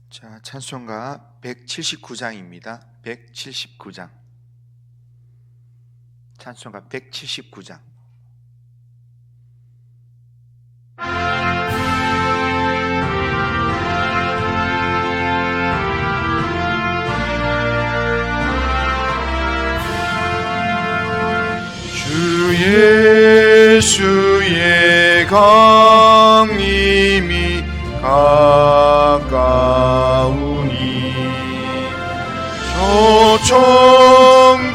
자, 찬송가 179장입니다. 179장. 찬송가 179장. 주 예수의 강림이 가까우니 저 천국으로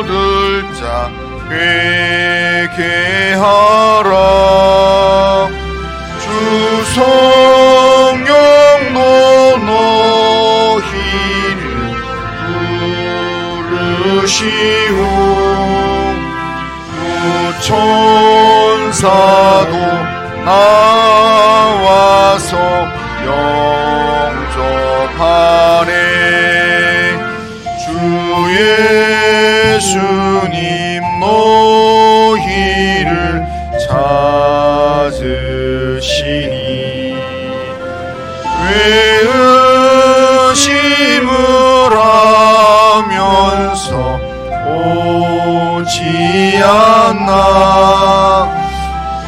들자 회개하라. 주 성령도 너희를 부르시오. 천사도 나와서 영접하네. 주 예수님 너희를 찾으시니 왜 의심을 하면서 오지 않나.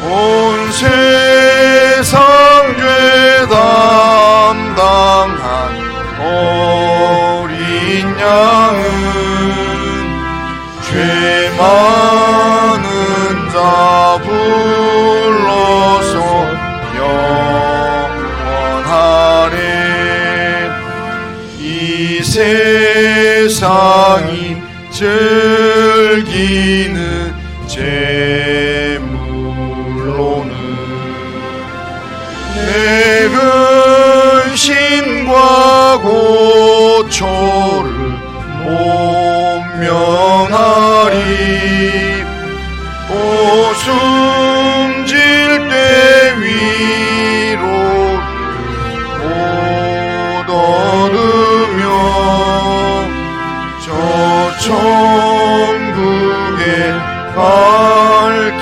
온 세상 죄 담당한 어린 양은 죄 많은 자 불러서 영원하네. 이 세상이 즐기는 재물로는 내 근심과 고초를 못 면하리. 또 숨질 때 위로를 못 얻으며 저 천국에 갈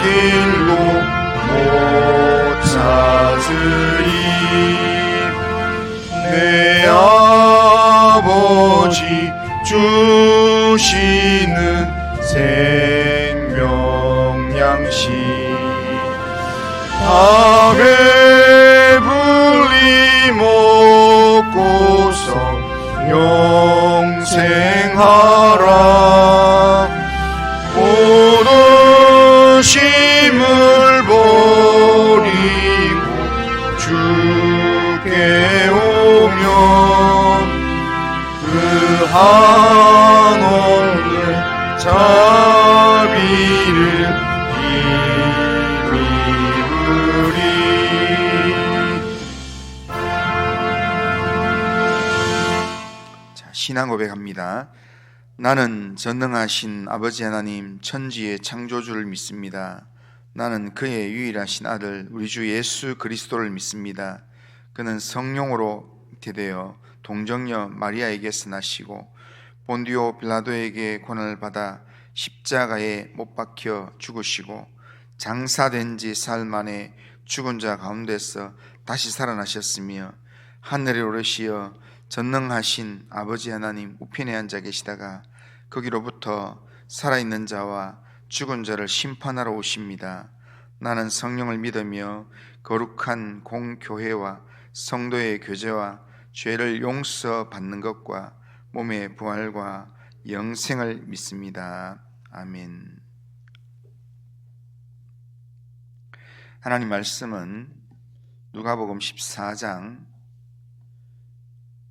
길도 못 찾으리. 내 아버지 주시는 생명 양식 다 배불리 먹고서 영생하라. 모든 힘을 버리고 주께 오면 그 한없는 자비를 힘입으리. 자, 신앙 고백합니다. 나는 전능하신 아버지 하나님 천지의 창조주를 믿습니다. 나는 그의 유일하신 아들 우리 주 예수 그리스도를 믿습니다. 그는 성령으로 잉태되어 동정녀 마리아에게서 나시고 본디오 빌라도에게 고난을 받아 십자가에 못 박혀 죽으시고 장사된 지 사흘 만에 죽은 자 가운데서 다시 살아나셨으며 하늘에 오르시어 전능하신 아버지 하나님 우편에 앉아 계시다가 거기로부터 살아있는 자와 죽은 자를 심판하러 오십니다. 나는 성령을 믿으며 거룩한 공교회와 성도의 교제와 죄를 용서받는 것과 몸의 부활과 영생을 믿습니다. 아멘. 하나님 말씀은 누가복음 14장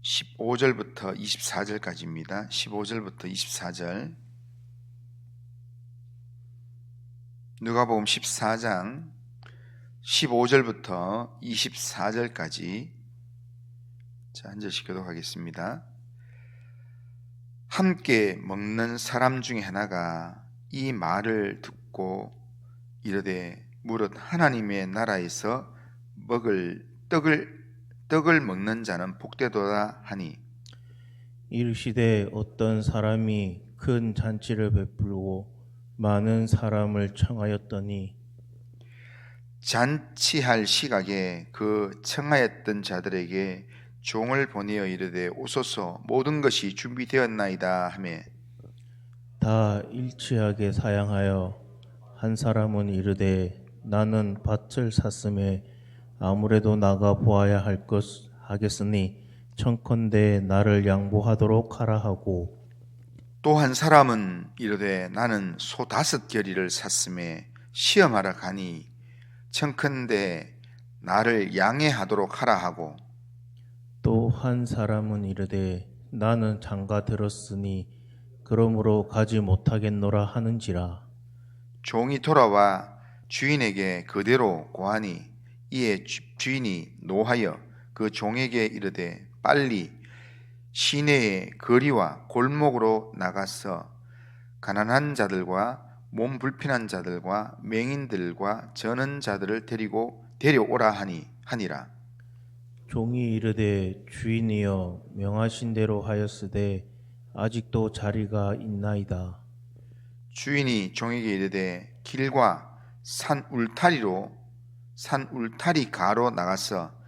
15절부터 24절까지입니다. 15절부터 24절. 누가복음 14장 15절부터 24절까지. 자, 한 절씩 교독하겠습니다. 함께 먹는 사람 중에 하나가 이 말을 듣고 이르되 무릇 하나님의 나라에서 먹을 떡을 먹는 자는 복되도다 하니 이르시되 어떤 사람이 큰 잔치를 베풀고 많은 사람을 청하였더니 잔치할 시각에 그 청하였던 자들에게 종을 보내어 이르되 오소서 모든 것이 준비되었나이다 하매 다 일치하게 사양하여 한 사람은 이르되 나는 밭을 샀음에 아무래도 나가 보아야 할 것 하겠으니 청컨대 나를 양보하도록 하라 하고 또 한 사람은 이르되 나는 소 5겨리를 샀음에 시험하러 가니 청컨대 나를 양해하도록 하라 하고 또 한 사람은 이르되 나는 장가 들었으니 그러므로 가지 못하겠노라 하는지라. 종이 돌아와 주인에게 그대로 고하니 이에 주인이 노하여 그 종에게 이르되 빨리 시내의 거리와 골목으로 나가서 가난한 자들과 몸 불편한 자들과 맹인들과 저는 자들을 데려오라 하니라. 종이 이르되 주인이여 명하신 대로 하였으되 아직도 자리가 있나이다. 주인이 종에게 이르되 길과 산 울타리 가로 나가서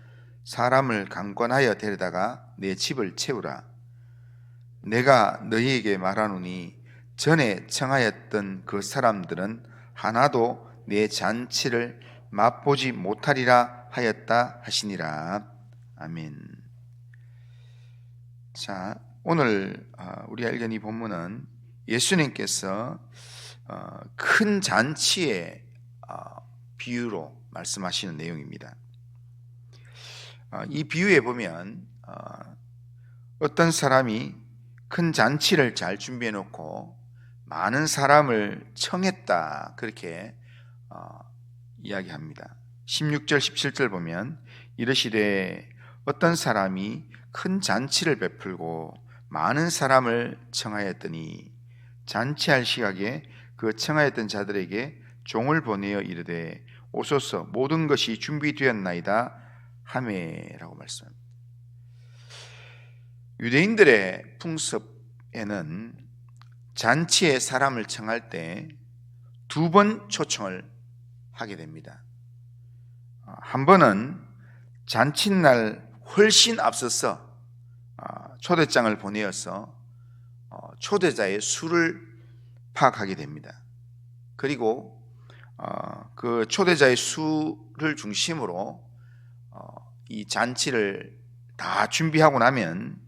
사람을 강권하여 데려다가 내 집을 채우라. 내가 너희에게 말하노니 전에 청하였던 그 사람들은 하나도 내 잔치를 맛보지 못하리라 하였다 하시니라. 아멘. 자, 오늘 우리 알견 이 본문은 예수님께서 큰 잔치의 비유로 말씀하시는 내용입니다. 이 비유에 보면 어떤 사람이 큰 잔치를 잘 준비해 놓고 많은 사람을 청했다 그렇게 이야기합니다. 16절 17절 보면 이르시되 어떤 사람이 큰 잔치를 베풀고 많은 사람을 청하였더니 잔치할 시각에 그 청하였던 자들에게 종을 보내어 이르되 오소서 모든 것이 준비되었나이다 하매라고 말씀합니다. 유대인들의 풍습에는 잔치에 사람을 청할 때 2번 초청을 하게 됩니다. 한 번은 잔칫날 훨씬 앞서서 초대장을 보내어서 초대자의 수를 파악하게 됩니다. 그리고 그 초대자의 수를 중심으로 이 잔치를 다 준비하고 나면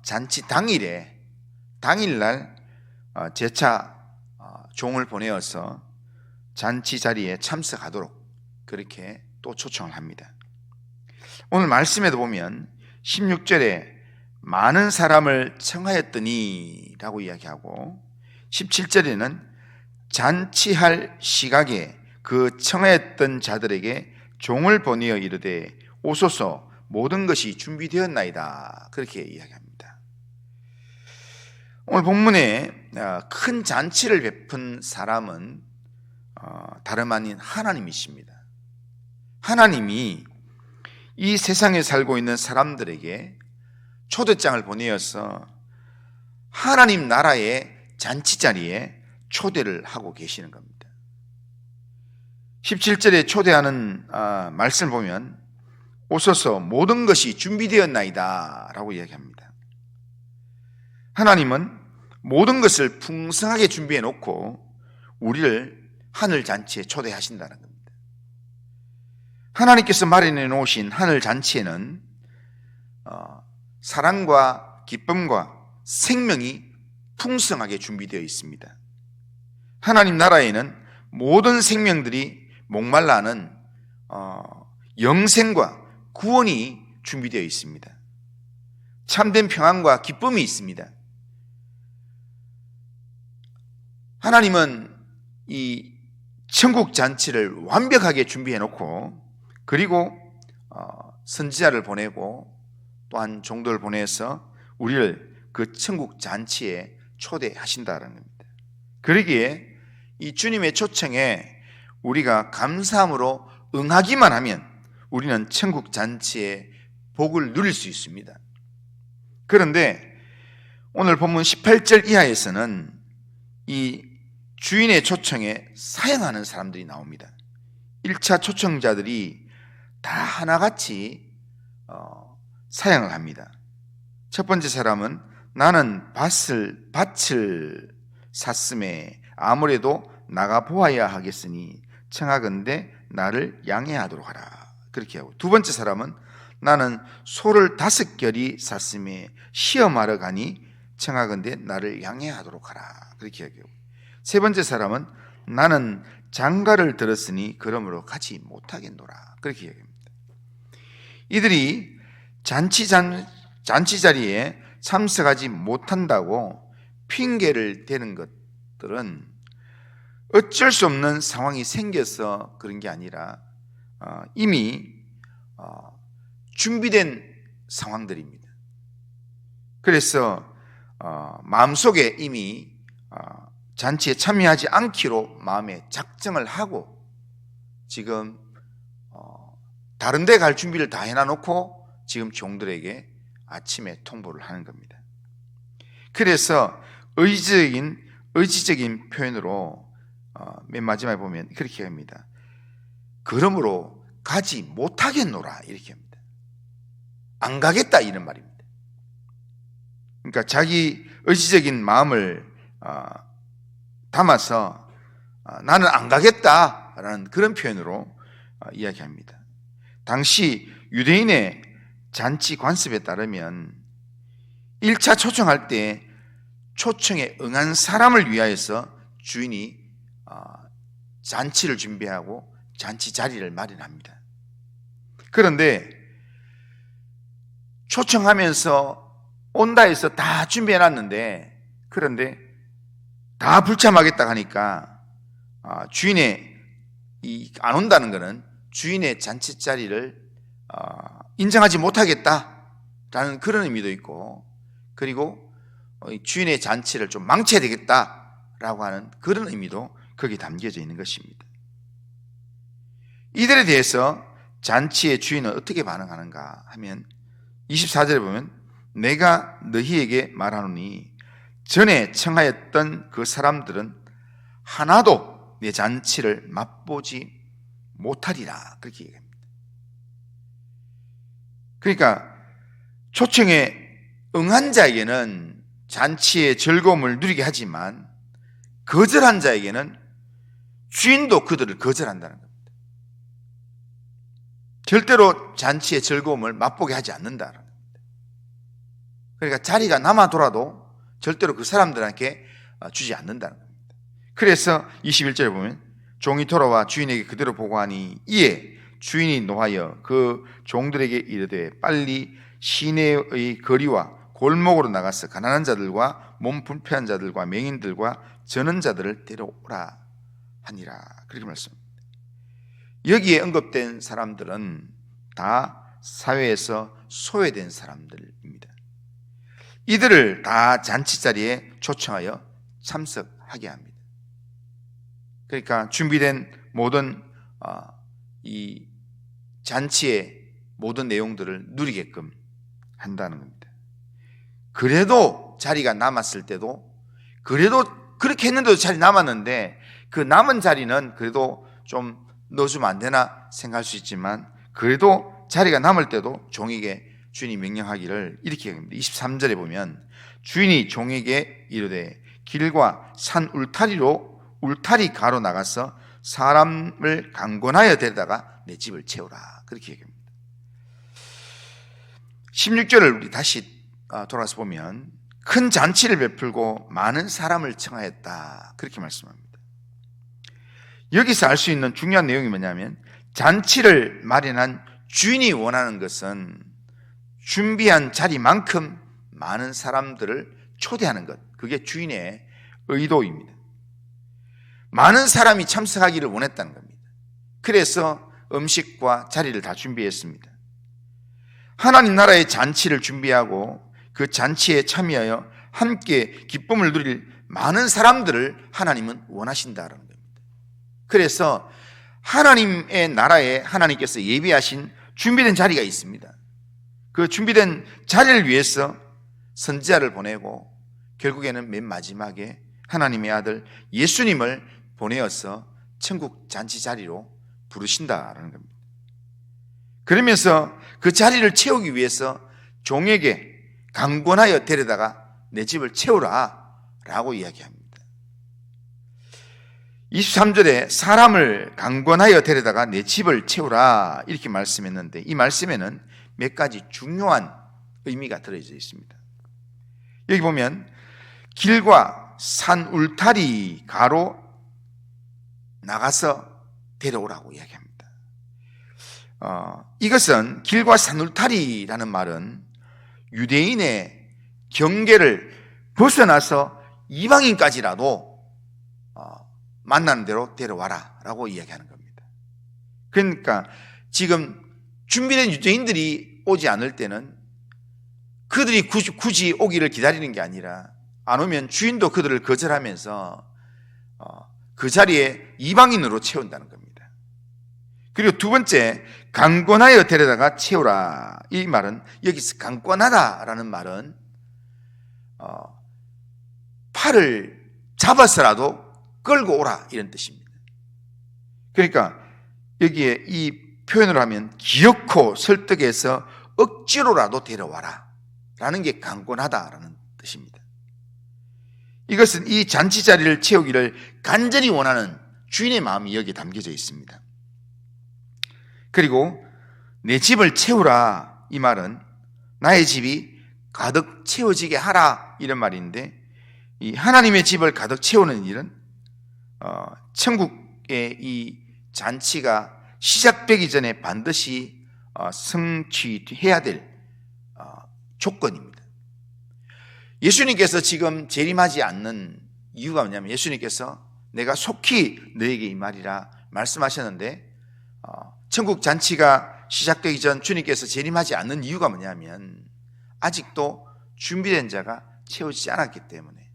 잔치 당일날 재차 종을 보내어서 잔치 자리에 참석하도록 그렇게 또 초청을 합니다. 오늘 말씀에도 보면 16절에 많은 사람을 청하였더니 라고 이야기하고 17절에는 잔치할 시각에 그 청하였던 자들에게 종을 보내어 이르되 오소서 모든 것이 준비되었나이다 그렇게 이야기합니다. 오늘 본문에 큰 잔치를 베푼 사람은 다름 아닌 하나님이십니다. 하나님이 이 세상에 살고 있는 사람들에게 초대장을 보내어서 하나님 나라의 잔치 자리에 초대를 하고 계시는 겁니다. 17절에 초대하는 말씀을 보면 오소서 모든 것이 준비되었나이다 라고 이야기합니다. 하나님은 모든 것을 풍성하게 준비해 놓고 우리를 하늘 잔치에 초대하신다는 겁니다. 하나님께서 마련해 놓으신 하늘 잔치에는 사랑과 기쁨과 생명이 풍성하게 준비되어 있습니다. 하나님 나라에는 모든 생명들이 목말라하는 영생과 구원이 준비되어 있습니다. 참된 평안과 기쁨이 있습니다. 하나님은 이 천국 잔치를 완벽하게 준비해 놓고 그리고 선지자를 보내고 또한 종도를 보내서 우리를 그 천국 잔치에 초대하신다는 겁니다. 그러기에 이 주님의 초청에 우리가 감사함으로 응하기만 하면 우리는 천국 잔치의 복을 누릴 수 있습니다. 그런데 오늘 본문 18절 이하에서는 이 주인의 초청에 사양하는 사람들이 나옵니다. 1차 초청자들이 다 하나같이 사양을 합니다. 첫 번째 사람은 나는 밭을 샀음에 아무래도 나가 보아야 하겠으니 청하건대 나를 양해하도록 하라. 그렇게 하고, 두 번째 사람은 나는 소를 5결이 샀음에 시험하러 가니 청하건대 나를 양해하도록 하라. 그렇게 하고, 세 번째 사람은 나는 장가를 들었으니 그러므로 가지 못하겠노라. 그렇게 얘기합니다. 이들이 잔치 자리에 참석하지 못한다고 핑계를 대는 것들은 어쩔 수 없는 상황이 생겨서 그런 게 아니라 이미 준비된 상황들입니다. 그래서 마음속에 이미 잔치에 참여하지 않기로 마음에 작정을 하고 지금 다른 데 갈 준비를 다 해놔놓고 지금 종들에게 아침에 통보를 하는 겁니다. 그래서 의지적인 표현으로 맨 마지막에 보면 그렇게 합니다. 그러므로 가지 못하겠노라 이렇게 합니다. 안 가겠다 이런 말입니다. 그러니까 자기 의지적인 마음을 담아서 나는 안 가겠다라는 그런 표현으로 이야기합니다. 당시 유대인의 잔치 관습에 따르면 1차 초청할 때 초청에 응한 사람을 위하여서 주인이 잔치를 준비하고 잔치 자리를 마련합니다. 그런데 초청하면서 온다 해서 다 준비해놨는데 그런데 다 불참하겠다 하니까 안 온다는 것은 주인의 잔치 자리를 인정하지 못하겠다라는 그런 의미도 있고, 그리고 주인의 잔치를 좀 망쳐야 되겠다라고 하는 그런 의미도 거기에 담겨져 있는 것입니다. 이들에 대해서 잔치의 주인은 어떻게 반응하는가 하면 24절에 보면 내가 너희에게 말하노니 전에 청하였던 그 사람들은 하나도 내 잔치를 맛보지 못하리라 그렇게 얘기합니다. 그러니까 초청에 응한 자에게는 잔치의 즐거움을 누리게 하지만 거절한 자에게는 주인도 그들을 거절한다는 겁니다. 절대로 잔치의 즐거움을 맛보게 하지 않는다는 겁니다. 그러니까 자리가 남아돌아도 절대로 그 사람들에게 주지 않는다는 겁니다. 그래서 21절에 보면 종이 돌아와 주인에게 그대로 보고하니 이에 주인이 노하여 그 종들에게 이르되 빨리 시내의 거리와 골목으로 나가서 가난한 자들과 몸 불편한 자들과 맹인들과 저는 자들을 데려오라 하니라 그렇게 말씀합니다. 여기에 언급된 사람들은 다 사회에서 소외된 사람들입니다. 이들을 다 잔치 자리에 초청하여 참석하게 합니다. 그러니까 준비된 모든 이 잔치의 모든 내용들을 누리게끔 한다는 겁니다. 그래도 자리가 남았을 때도 그래도 그렇게 했는데도 자리 남았는데 그 남은 자리는 그래도 좀 넣어주면 안 되나 생각할 수 있지만 그래도 자리가 남을 때도 종에게 주인이 명령하기를 이렇게 합니다. 23절에 보면 주인이 종에게 이르되 길과 산 울타리 가로 나가서 사람을 강권하여 데려다가 내 집을 채우라 그렇게 얘기합니다. 16절을 우리 다시 돌아서 보면 큰 잔치를 베풀고 많은 사람을 청하였다 그렇게 말씀합니다. 여기서 알 수 있는 중요한 내용이 뭐냐면 잔치를 마련한 주인이 원하는 것은 준비한 자리만큼 많은 사람들을 초대하는 것, 그게 주인의 의도입니다. 많은 사람이 참석하기를 원했다는 겁니다. 그래서 음식과 자리를 다 준비했습니다. 하나님 나라의 잔치를 준비하고 그 잔치에 참여하여 함께 기쁨을 누릴 많은 사람들을 하나님은 원하신다는 겁니다. 그래서 하나님의 나라에 하나님께서 예비하신 준비된 자리가 있습니다. 그 준비된 자리를 위해서 선지자를 보내고 결국에는 맨 마지막에 하나님의 아들 예수님을 보내어서 천국 잔치 자리로 부르신다라는 겁니다. 그러면서 그 자리를 채우기 위해서 종에게 강권하여 데려다가 내 집을 채우라 라고 이야기합니다. 23절에 사람을 강권하여 데려다가 내 집을 채우라 이렇게 말씀했는데, 이 말씀에는 몇 가지 중요한 의미가 들어져 있습니다. 여기 보면 길과 산 울타리 가로 나가서 데려오라고 이야기합니다. 이것은 길과 산 울타리라는 말은 유대인의 경계를 벗어나서 이방인까지라도 만나는 대로 데려와라 라고 이야기하는 겁니다. 그러니까 지금 준비된 유대인들이 오지 않을 때는 그들이 굳이 오기를 기다리는 게 아니라, 안 오면 주인도 그들을 거절하면서 그 자리에 이방인으로 채운다는 겁니다. 그리고 두 번째, 강권하여 데려다가 채우라. 이 말은, 여기서 강권하다라는 말은 팔을 잡아서라도 끌고 오라 이런 뜻입니다. 그러니까 여기에 이 표현을 하면 기어코 설득해서 억지로라도 데려와라 라는 게 강권하다라는 뜻입니다. 이것은 이 잔치 자리를 채우기를 간절히 원하는 주인의 마음이 여기에 담겨져 있습니다. 그리고 내 집을 채우라, 이 말은 나의 집이 가득 채워지게 하라 이런 말인데, 이 하나님의 집을 가득 채우는 일은 천국의 이 잔치가 시작되기 전에 반드시 성취해야 될 조건입니다. 예수님께서 지금 재림하지 않는 이유가 뭐냐면, 예수님께서 내가 속히 너에게 이 말이라 말씀하셨는데, 천국 잔치가 시작되기 전 주님께서 재림하지 않는 이유가 뭐냐면, 아직도 준비된 자가 채워지지 않았기 때문에.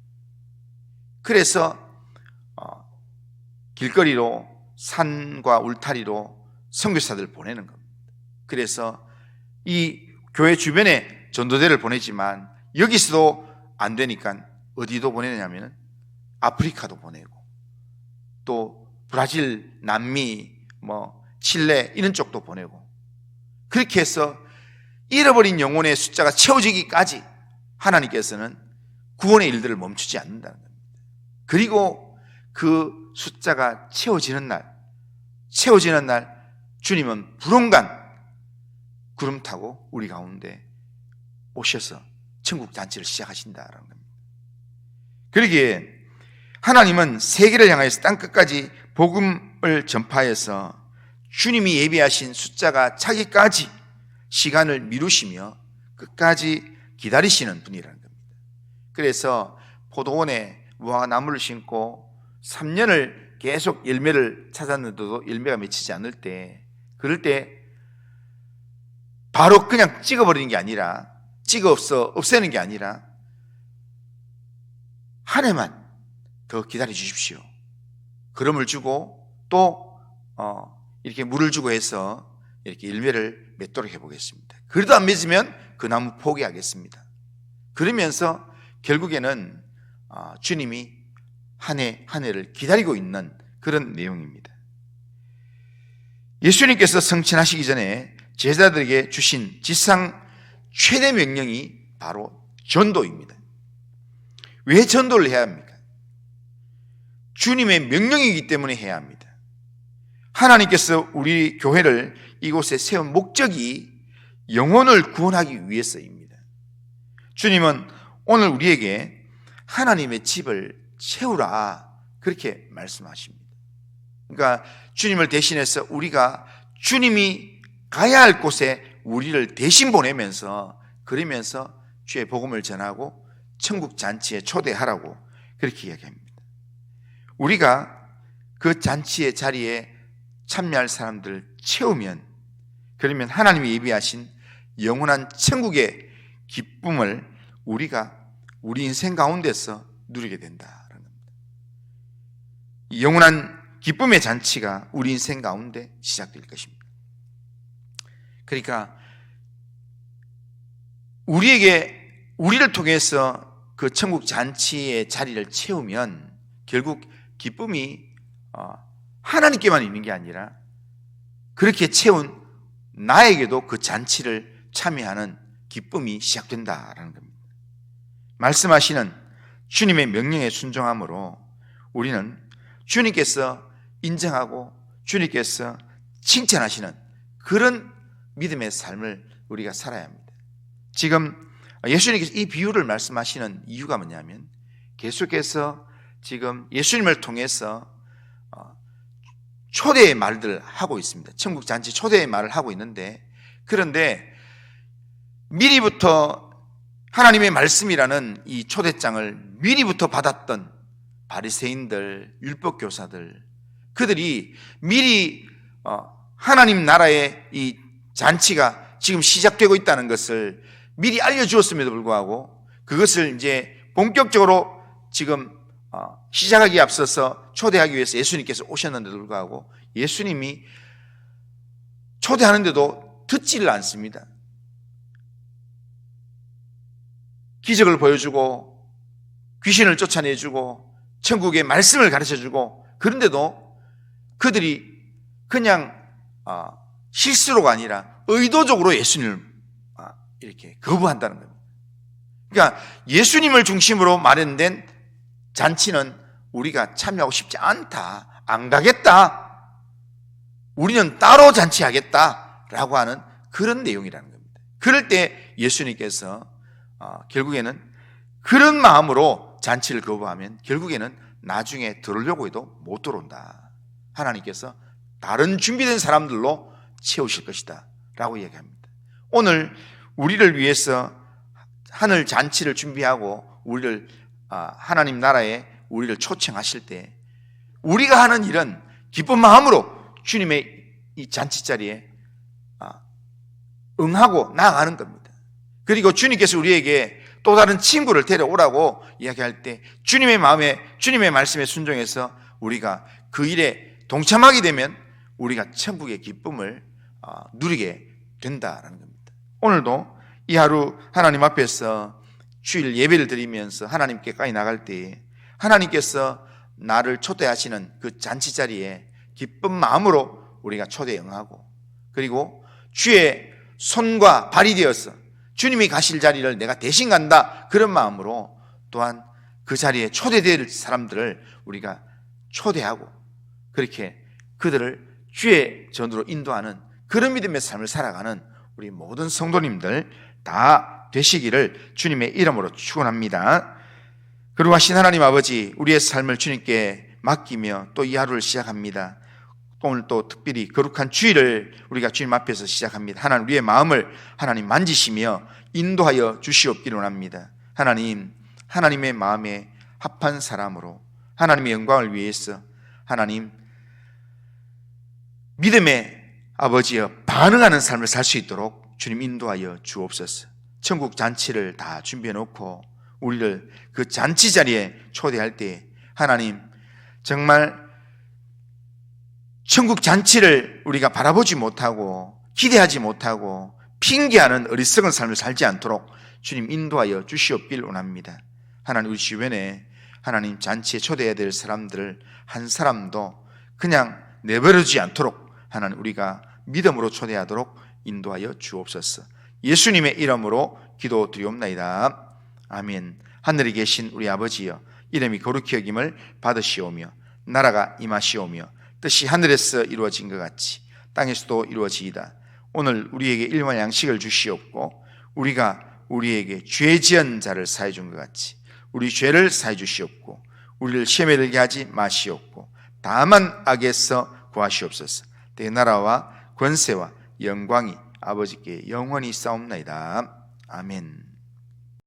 그래서 길거리로 산과 울타리로 선교사들을 보내는 겁니다. 그래서 이 교회 주변에 전도대를 보내지만 여기서도 안 되니까 어디도 보내냐면 아프리카도 보내고, 또 브라질, 남미, 칠레 이런 쪽도 보내고, 그렇게 해서 잃어버린 영혼의 숫자가 채워지기까지 하나님께서는 구원의 일들을 멈추지 않는다는 겁니다. 그리고 그 숫자가 채워지는 날 주님은 불온간 구름 타고 우리 가운데 오셔서 천국 잔치를 시작하신다라는 겁니다. 그러기에 하나님은 세계를 향하여서 땅끝까지 복음을 전파해서 주님이 예비하신 숫자가 차기까지 시간을 미루시며 끝까지 기다리시는 분이라는 겁니다. 그래서 포도원에 무화과나무를 심고 3년을 계속 열매를 찾았는데도 열매가 맺히지 않을 때, 그럴 때 바로 그냥 찍어버리는 게 아니라, 없애는 게 아니라 한 해만 더 기다려 주십시오. 그름을 주고 또 이렇게 물을 주고 해서 이렇게 열매를 맺도록 해보겠습니다. 그래도 안 맺으면 그 나무 포기하겠습니다. 그러면서 결국에는 주님이 한 해 한 해를 기다리고 있는 그런 내용입니다. 예수님께서 성천하시기 전에 제자들에게 주신 지상 최대 명령이 바로 전도입니다. 왜 전도를 해야 합니까? 주님의 명령이기 때문에 해야 합니다. 하나님께서 우리 교회를 이곳에 세운 목적이 영혼을 구원하기 위해서입니다. 주님은 오늘 우리에게 하나님의 집을 채우라 그렇게 말씀하십니다. 그러니까 주님을 대신해서 우리가 주님이 가야 할 곳에 우리를 대신 보내면서, 그러면서 주의 복음을 전하고 천국 잔치에 초대하라고 그렇게 이야기합니다. 우리가 그 잔치의 자리에 참여할 사람들을 채우면, 그러면 하나님이 예비하신 영원한 천국의 기쁨을 우리가 우리 인생 가운데서 누리게 된다는 겁니다. 이 영원한 기쁨의 잔치가 우리 인생 가운데 시작될 것입니다. 그러니까 우리를 통해서 그 천국 잔치의 자리를 채우면 결국 기쁨이 하나님께만 있는 게 아니라 그렇게 채운 나에게도 그 잔치를 참여하는 기쁨이 시작된다라는 겁니다. 말씀하시는 주님의 명령에 순종함으로 우리는 주님께서 인정하고 주님께서 칭찬하시는 그런 믿음의 삶을 우리가 살아야 합니다. 지금 예수님께서 이 비유를 말씀하시는 이유가 뭐냐면 계속해서 지금 예수님을 통해서 초대의 말들을 하고 있습니다. 천국 잔치 초대의 말을 하고 있는데, 그런데 미리부터 하나님의 말씀이라는 이 초대장을 미리부터 받았던 바리새인들, 율법교사들, 그들이 미리 하나님 나라의 이 잔치가 지금 시작되고 있다는 것을 미리 알려주었음에도 불구하고 그것을 이제 본격적으로 지금 시작하기에 앞서서 초대하기 위해서 예수님께서 오셨는데도 불구하고 예수님이 초대하는데도 듣지를 않습니다. 기적을 보여주고 귀신을 쫓아내주고 천국의 말씀을 가르쳐주고, 그런데도 그들이 그냥 실수로가 아니라 의도적으로 예수님을 이렇게 거부한다는 겁니다. 그러니까 예수님을 중심으로 마련된 잔치는 우리가 참여하고 싶지 않다, 안 가겠다, 우리는 따로 잔치하겠다라고 하는 그런 내용이라는 겁니다. 그럴 때 예수님께서 결국에는 그런 마음으로 잔치를 거부하면 결국에는 나중에 들어오려고 해도 못 들어온다. 하나님께서 다른 준비된 사람들로 채우실 것이다 라고 얘기합니다. 오늘 우리를 위해서 하늘 잔치를 준비하고 우리를 하나님 나라에 우리를 초청하실 때 우리가 하는 일은 기쁜 마음으로 주님의 이 잔치 자리에 응하고 나아가는 겁니다. 그리고 주님께서 우리에게 또 다른 친구를 데려오라고 이야기할 때 주님의 마음에, 주님의 말씀에 순종해서 우리가 그 일에 동참하게 되면 우리가 천국의 기쁨을 누리게 된다라는 겁니다. 오늘도 이 하루 하나님 앞에서 주일 예배를 드리면서 하나님께까지 나갈 때 하나님께서 나를 초대하시는 그 잔치 자리에 기쁜 마음으로 우리가 초대에 응하고, 그리고 주의 손과 발이 되어서 주님이 가실 자리를 내가 대신 간다, 그런 마음으로 또한 그 자리에 초대될 사람들을 우리가 초대하고 그렇게 그들을 주의 전으로 인도하는 그런 믿음의 삶을 살아가는 우리 모든 성도님들 다 되시기를 주님의 이름으로 축원합니다. 그리고 하신 하나님 아버지, 우리의 삶을 주님께 맡기며 또 이 하루를 시작합니다. 오늘 또 특별히 거룩한 주일을 우리가 주님 앞에서 시작합니다. 하나님, 우리의 마음을 하나님 만지시며 인도하여 주시옵기를 원합니다. 하나님, 하나님의 마음에 합한 사람으로 하나님의 영광을 위해서 하나님 믿음의 아버지여 반응하는 삶을 살 수 있도록 주님 인도하여 주옵소서. 천국 잔치를 다 준비해 놓고 우리를 그 잔치 자리에 초대할 때 하나님 정말 천국 잔치를 우리가 바라보지 못하고 기대하지 못하고 핑계하는 어리석은 삶을 살지 않도록 주님 인도하여 주시옵길 원합니다. 하나님, 우리 주변에 하나님 잔치에 초대해야 될 사람들을 한 사람도 그냥 내버려두지 않도록 하나님 우리가 믿음으로 초대하도록 인도하여 주옵소서. 예수님의 이름으로 기도드리옵나이다. 아멘. 하늘에 계신 우리 아버지여, 이름이 거룩히 여김을 받으시오며 나라가 임하시오며 뜻이 하늘에서 이루어진 것 같이 땅에서도 이루어지이다. 오늘 우리에게 일용할 양식을 주시옵고 우리가 우리에게 죄 지은 자를 사해 준 것 같이 우리 죄를 사해 주시옵고 우리를 시험에 들게 하지 마시옵고 다만 악에서 구하시옵소서. 내 나라와 권세와 영광이 아버지께 영원히 싸움나이다. 아멘.